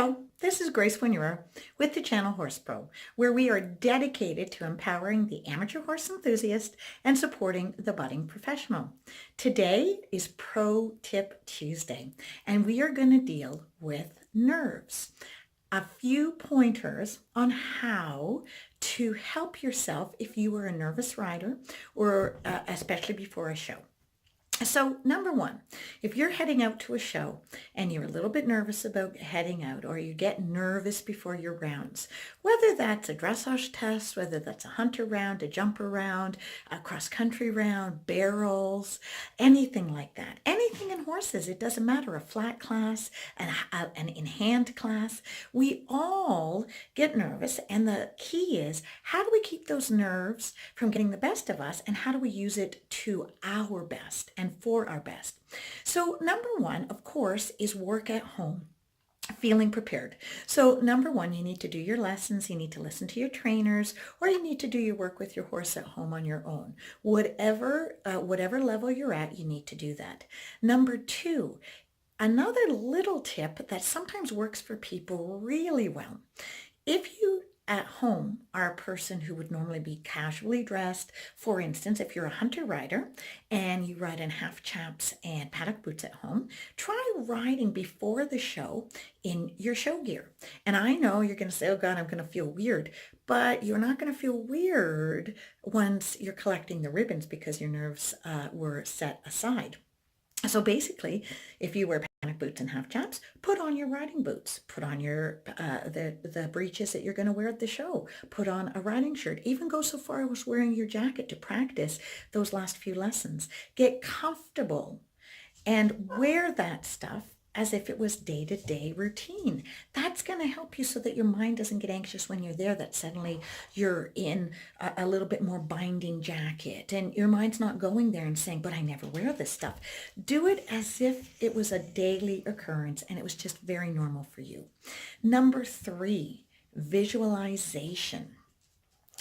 Hello, this is Grace Winura with the channel Horse Pro, where we are dedicated to empowering the amateur horse enthusiast and supporting the budding professional. Today is Pro Tip Tuesday, and we are going to deal with nerves. A few pointers on how to help yourself if you are a nervous rider or especially before a show. So number one, if you're heading out to a show and you're a little bit nervous about heading out, or you get nervous before your rounds, whether that's a dressage test, whether that's a hunter round, a jumper round, a cross-country round, barrels, anything like that, anything in horses, it doesn't matter, a flat class, an in-hand class, we all get nervous. And the key is, how do we keep those nerves from getting the best of us, and how do we use it to our best and for our best? So number one, of course, is work at home. Feeling prepared. So number one, you need to do your lessons, you need to listen to your trainers, or you need to do your work with your horse at home on your own. Whatever level you're at, you need to do that. Number two, another little tip that sometimes works for people really well. If you at home are a person who would normally be casually dressed, for instance, if you're a hunter rider and you ride in half chaps and paddock boots at home, try riding before the show in your show gear. And I know you're going to say, oh God, I'm going to feel weird, but you're not going to feel weird once you're collecting the ribbons because your nerves were set aside. So basically, if you wear paddock boots and half chaps, put on your riding boots, put on your the breeches that you're going to wear at the show, put on a riding shirt, even go so far as wearing your jacket to practice those last few lessons. Get comfortable and wear that stuff as if it was day-to-day routine. That's going to help you so that your mind doesn't get anxious when you're there, that suddenly you're in a little bit more binding jacket and your mind's not going there and saying, but I never wear this stuff. Do it as if it was a daily occurrence and it was just very normal for you. Number three, visualization.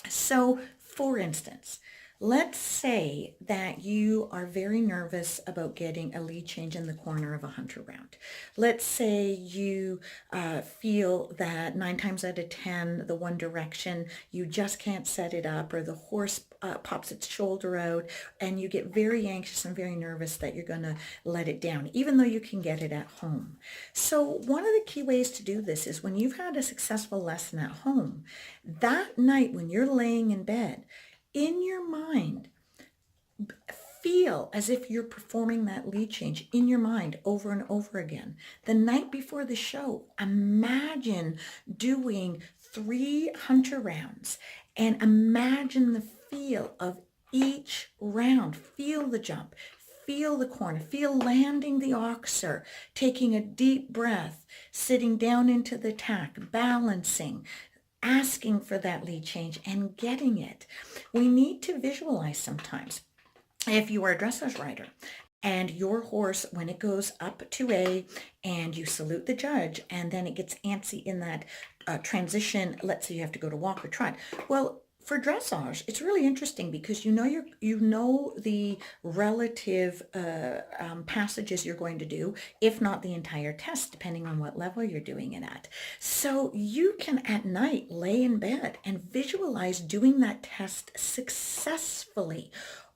So for instance, let's say that you are very nervous about getting a lead change in the corner of a hunter round. Let's say you feel that 9 times out of 10, the one direction, you just can't set it up, or the horse pops its shoulder out, and you get very anxious and very nervous that you're going to let it down, even though you can get it at home. So one of the key ways to do this is when you've had a successful lesson at home, that night when you're laying in bed, in your mind, feel as if you're performing that lead change in your mind over and over again. The night before the show, imagine doing 3 hunter rounds and imagine the feel of each round. Feel the jump, feel the corner, feel landing the oxer, taking a deep breath, sitting down into the tack, balancing, asking for that lead change and getting it. We need to visualize sometimes. If you are a dressage rider and your horse, when it goes up to A and you salute the judge and then it gets antsy in that transition, let's say you have to go to walk or trot. Well, for dressage, it's really interesting because you know the relative passages you're going to do, if not the entire test, depending on what level you're doing it at. So you can at night lay in bed and visualize doing that test successfully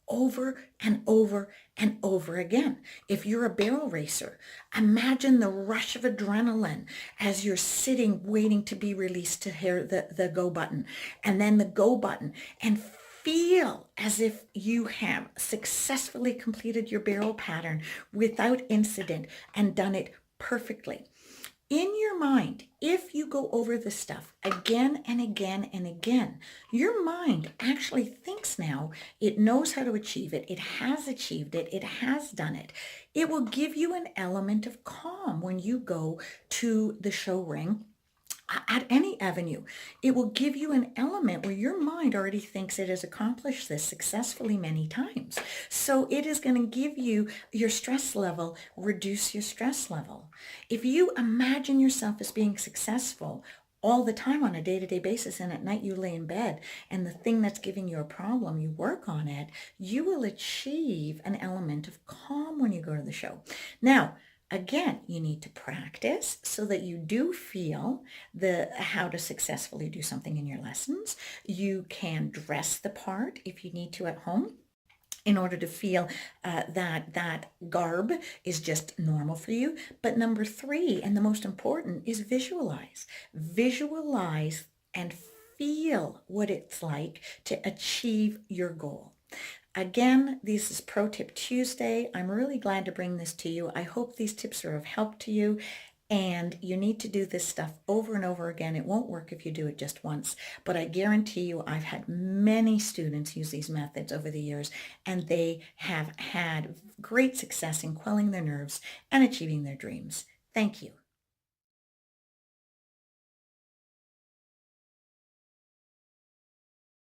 over and over and over again. If you're a barrel racer, imagine the rush of adrenaline as you're sitting waiting to be released to hear the go button, and then the go button, and feel as if you have successfully completed your barrel pattern without incident and done it perfectly. In your mind, if you go over this stuff again and again and again, your mind actually thinks now it knows how to achieve it. It has achieved it. It has done it. It will give you an element of calm when you go to the show ring at any avenue. It will give you an element where your mind already thinks it has accomplished this successfully many times. So it is going to give you your stress level, reduce your stress level. If you imagine yourself as being successful all the time on a day-to-day basis, and at night you lay in bed and the thing that's giving you a problem, you work on it, you will achieve an element of calm when you go to the show. Now, Again, you need to practice so that you do feel how to successfully do something in your lessons. You can dress the part if you need to at home in order to feel that garb is just normal for you. But number three, and the most important, is visualize. Visualize and feel what it's like to achieve your goal. Again, this is Pro Tip Tuesday. I'm really glad to bring this to you. I hope these tips are of help to you. And you need to do this stuff over and over again. It won't work if you do it just once, but I guarantee you I've had many students use these methods over the years, and they have had great success in quelling their nerves and achieving their dreams. Thank you.